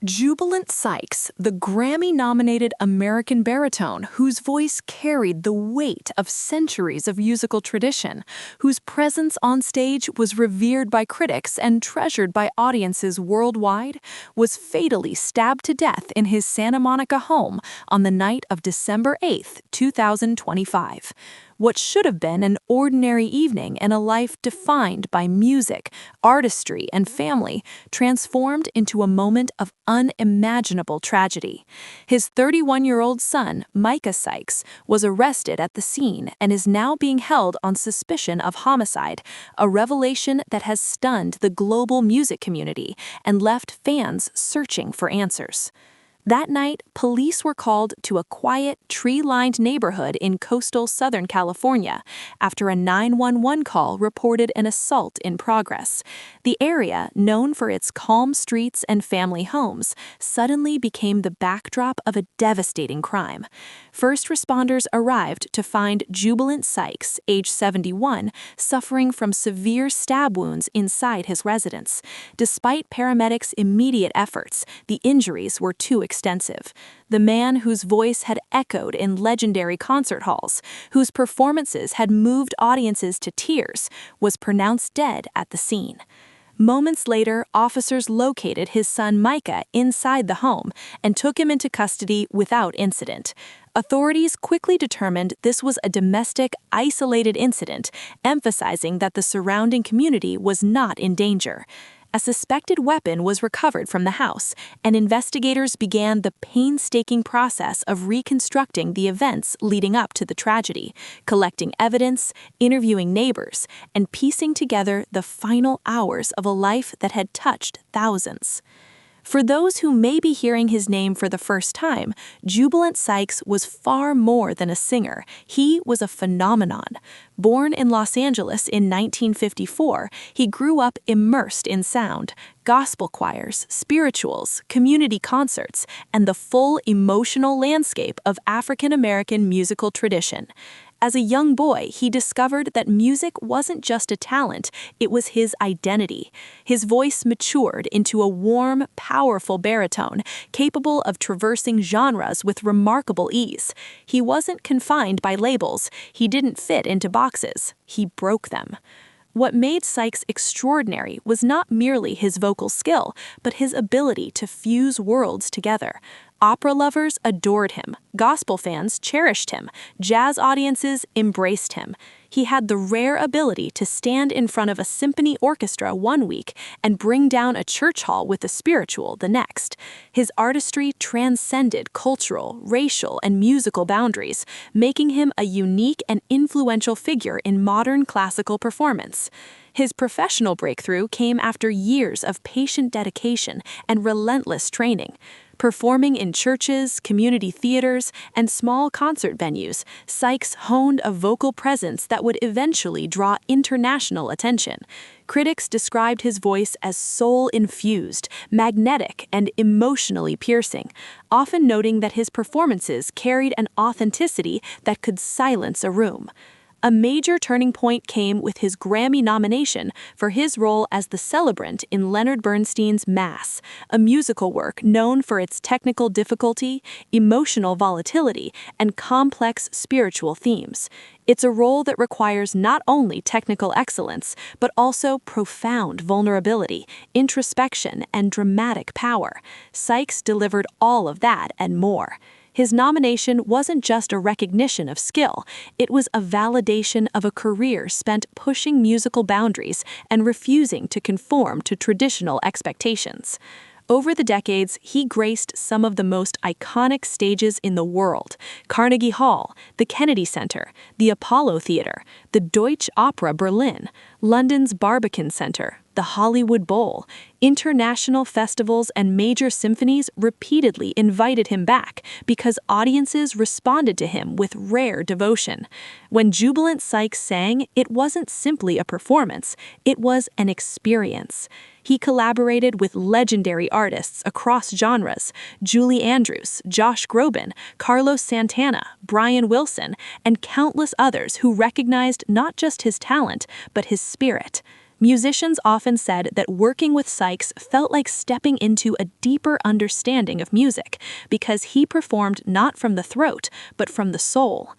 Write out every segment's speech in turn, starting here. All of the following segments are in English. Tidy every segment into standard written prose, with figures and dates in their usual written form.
Jubilant Sykes, the Grammy-nominated American baritone whose voice carried the weight of centuries of musical tradition, whose presence on stage was revered by critics and treasured by audiences worldwide, was fatally stabbed to death in his Santa Monica home on the night of December 8, 2025. What should have been an ordinary evening in a life defined by music, artistry, and family transformed into a moment of unimaginable tragedy. His 31-year-old son, Micah Sykes, was arrested at the scene and is now being held on suspicion of homicide, a revelation that has stunned the global music community and left fans searching for answers. That night, police were called to a quiet, tree-lined neighborhood in coastal Southern California after a 911 call reported an assault in progress. The area, known for its calm streets and family homes, suddenly became the backdrop of a devastating crime. First responders arrived to find Jubilant Sykes, age 71, suffering from severe stab wounds inside his residence. Despite paramedics' immediate efforts, the injuries were too extensive. The man whose voice had echoed in legendary concert halls, whose performances had moved audiences to tears, was pronounced dead at the scene. Moments later, officers located his son Micah inside the home and took him into custody without incident. Authorities quickly determined this was a domestic, isolated incident, emphasizing that the surrounding community was not in danger. A suspected weapon was recovered from the house, and investigators began the painstaking process of reconstructing the events leading up to the tragedy, collecting evidence, interviewing neighbors, and piecing together the final hours of a life that had touched thousands. For those who may be hearing his name for the first time, Jubilant Sykes was far more than a singer. He was a phenomenon. Born in Los Angeles in 1954, he grew up immersed in sound, gospel choirs, spirituals, community concerts, and the full emotional landscape of African American musical tradition. As a young boy, he discovered that music wasn't just a talent, it was his identity. His voice matured into a warm, powerful baritone, capable of traversing genres with remarkable ease. He wasn't confined by labels, he didn't fit into boxes, he broke them. What made Sykes extraordinary was not merely his vocal skill, but his ability to fuse worlds together. Opera lovers adored him, gospel fans cherished him, jazz audiences embraced him. He had the rare ability to stand in front of a symphony orchestra one week and bring down a church hall with a spiritual the next. His artistry transcended cultural, racial, and musical boundaries, making him a unique and influential figure in modern classical performance. His professional breakthrough came after years of patient dedication and relentless training. Performing in churches, community theaters, and small concert venues, Sykes honed a vocal presence that would eventually draw international attention. Critics described his voice as soul-infused, magnetic, and emotionally piercing, often noting that his performances carried an authenticity that could silence a room. A major turning point came with his Grammy nomination for his role as the celebrant in Leonard Bernstein's Mass, a musical work known for its technical difficulty, emotional volatility, and complex spiritual themes. It's a role that requires not only technical excellence, but also profound vulnerability, introspection, and dramatic power. Sykes delivered all of that and more. His nomination wasn't just a recognition of skill, it was a validation of a career spent pushing musical boundaries and refusing to conform to traditional expectations. Over the decades, he graced some of the most iconic stages in the world: Carnegie Hall, the Kennedy Center, the Apollo Theater, the Deutsche Opera Berlin, London's Barbican Center, the Hollywood Bowl. International festivals and major symphonies repeatedly invited him back because audiences responded to him with rare devotion. When Jubilant Sykes sang, it wasn't simply a performance, it was an experience. He collaborated with legendary artists across genres: Julie Andrews, Josh Groban, Carlos Santana, Brian Wilson, and countless others who recognized not just his talent, but his spirit. Musicians often said that working with Sykes felt like stepping into a deeper understanding of music because he performed not from the throat, but from the soul.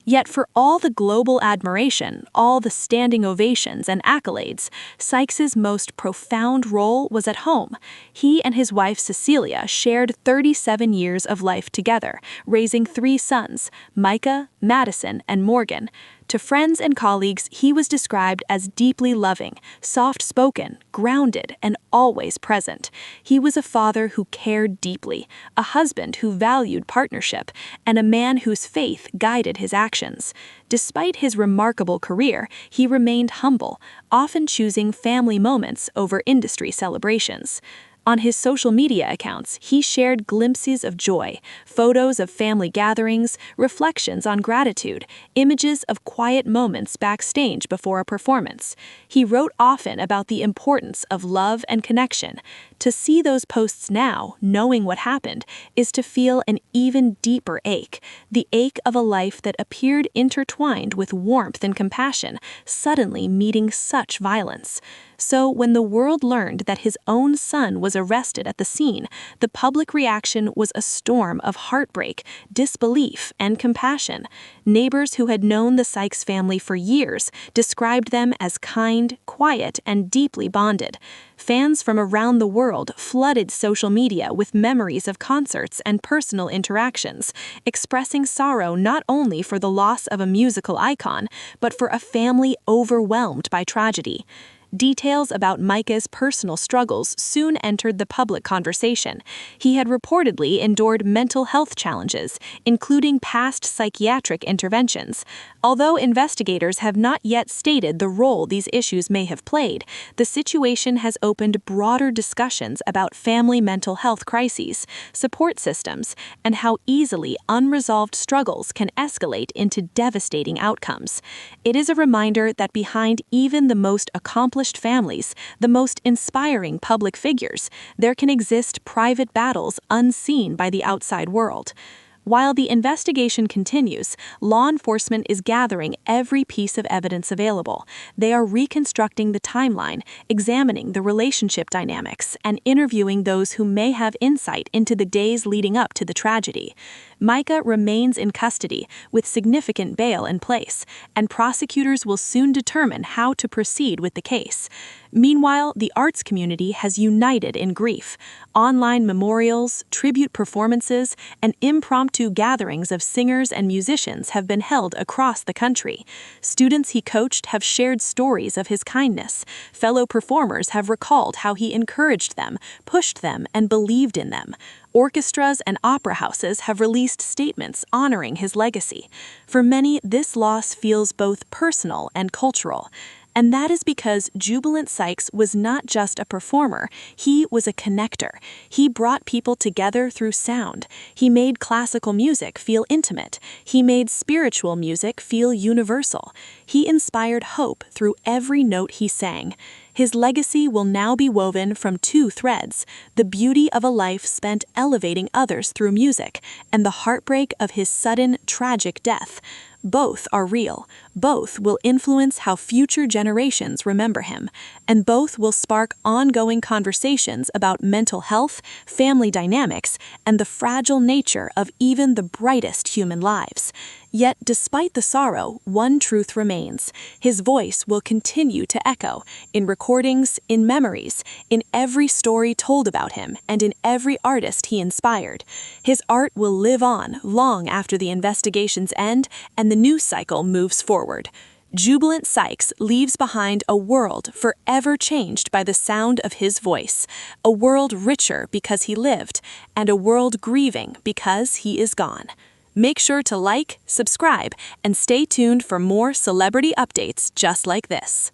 Yet for all the global admiration, all the standing ovations and accolades, Sykes's most profound role was at home. He and his wife Cecilia shared 37 years of life together, raising 3 sons, Micah, Madison, and Morgan. To friends and colleagues, he was described as deeply loving, soft-spoken, grounded, and always present. He was a father who cared deeply, a husband who valued partnership, and a man whose faith guided his actions. Despite his remarkable career, he remained humble, often choosing family moments over industry celebrations. On his social media accounts, he shared glimpses of joy, photos of family gatherings, reflections on gratitude, images of quiet moments backstage before a performance. He wrote often about the importance of love and connection. To see those posts now, knowing what happened, is to feel an even deeper ache, the ache of a life that appeared intertwined with warmth and compassion, suddenly meeting such violence. So when the world learned that his own son was arrested at the scene, the public reaction was a storm of heartbreak, disbelief, and compassion. Neighbors who had known the Sykes family for years described them as kind, quiet, and deeply bonded. Fans from around the world flooded social media with memories of concerts and personal interactions, expressing sorrow not only for the loss of a musical icon, but for a family overwhelmed by tragedy. Details about Micah's personal struggles soon entered the public conversation. He had reportedly endured mental health challenges, including past psychiatric interventions. Although investigators have not yet stated the role these issues may have played, the situation has opened broader discussions about family mental health crises, support systems, and how easily unresolved struggles can escalate into devastating outcomes. It is a reminder that behind even the most accomplished families, the most inspiring public figures, there can exist private battles unseen by the outside world. While the investigation continues, law enforcement is gathering every piece of evidence available. They are reconstructing the timeline, examining the relationship dynamics, and interviewing those who may have insight into the days leading up to the tragedy. Micah remains in custody with significant bail in place, and prosecutors will soon determine how to proceed with the case. Meanwhile, the arts community has united in grief. Online memorials, tribute performances, and impromptu gatherings of singers and musicians have been held across the country. Students he coached have shared stories of his kindness. Fellow performers have recalled how he encouraged them, pushed them, and believed in them. Orchestras and opera houses have released statements honoring his legacy. For many, this loss feels both personal and cultural. And that is because Jubilant Sykes was not just a performer, he was a connector. He brought people together through sound. He made classical music feel intimate. He made spiritual music feel universal. He inspired hope through every note he sang. His legacy will now be woven from 2 threads: the beauty of a life spent elevating others through music, and the heartbreak of his sudden, tragic death. Both are real. Both will influence how future generations remember him, and both will spark ongoing conversations about mental health, family dynamics, and the fragile nature of even the brightest human lives. Yet, despite the sorrow, one truth remains. His voice will continue to echo in recordings, in memories, in every story told about him, and in every artist he inspired. His art will live on long after the investigations end and the news cycle moves forward. Jubilant Sykes leaves behind a world forever changed by the sound of his voice, a world richer because he lived, and a world grieving because he is gone. Make sure to like, subscribe, and stay tuned for more celebrity updates just like this.